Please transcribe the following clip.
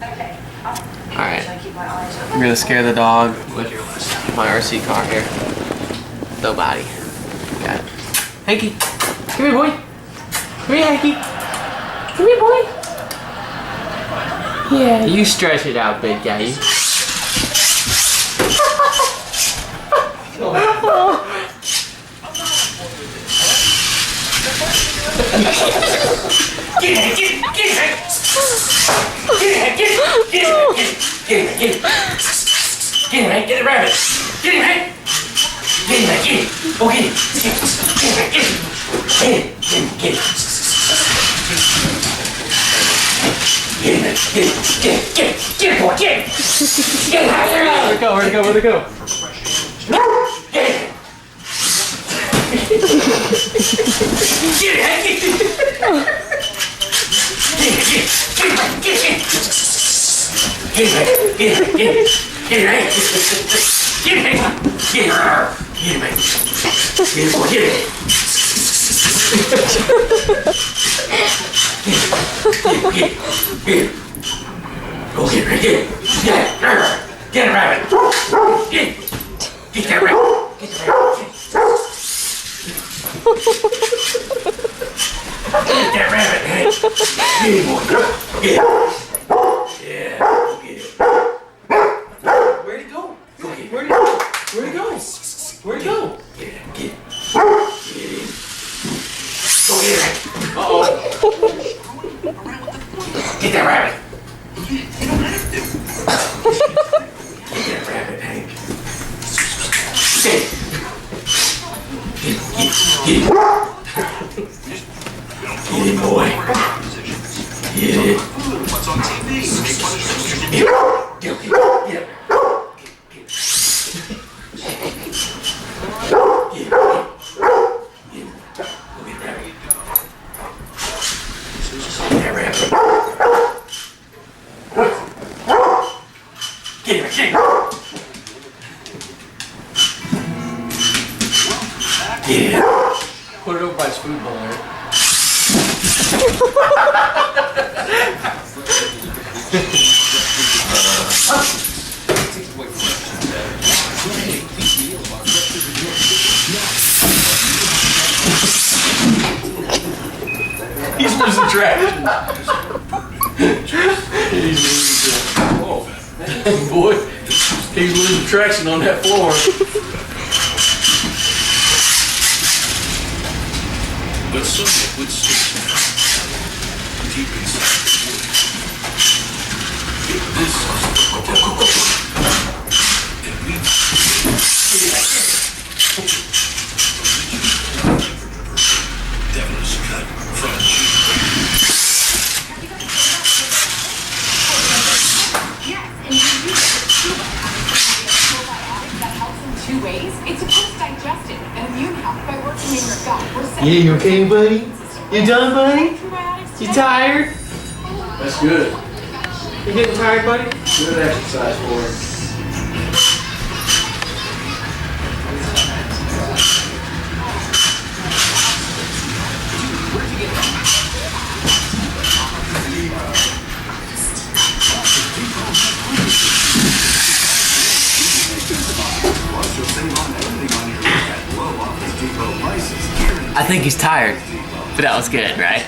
Alright, I'm gonna scare the dog with my RC car here. Nobody. Got it. Hanky, come here, boy. Come here, Hanky. Come here, boy. Yeah, you stretch it out, big guy. Get it, get it, get it. Get it, get it, get it, get it, get it. Get it, man, get it, rabbit. Get it, man. Get it, man, get it. Go get it. Get it, man, get it. Get it, get it. Get it, man, get it, get it, get it, get it, boy, get it. Get it, man, where'd it go, where'd it go, where'd it go? Get it. Get it, man, get it. Get it, get it. Get it, man. Get it, get it. Get it, man. Get it, man. Get it, man. Get it, boy, get it. Get it. Go get it, man. Get it. Get it. Get it, rabbit. Get it. Get that rabbit. Get the rabbit. Get that rabbit, man. Get it, boy. Get it. Yeah, go get it. Where'd it go? Go get it. Where'd it go? Where'd it go? Where'd it go? Get it. Get it. Get it. Go get it. Uh-oh. Get that rabbit. You don't have to. Get that rabbit, Hank. Get it. Get it. Get it. Get it, boy. Get it. What's on TV? Make fun of Get it. Get it. Get it. Yeah. Put it over by his food bowl there. He's losing traction. He's losing traction. Oh, boy. He's losing traction on that floor. But some liquid sticks deep inside the wood. This is the devil. It means devil's cut from two ways. It's supposed to digest it and immune health by working in your gut. Yeah, you okay, buddy? You done, buddy? You tired? That's good. You getting tired, buddy? Good exercise for him. I think he's tired, but that was good, right?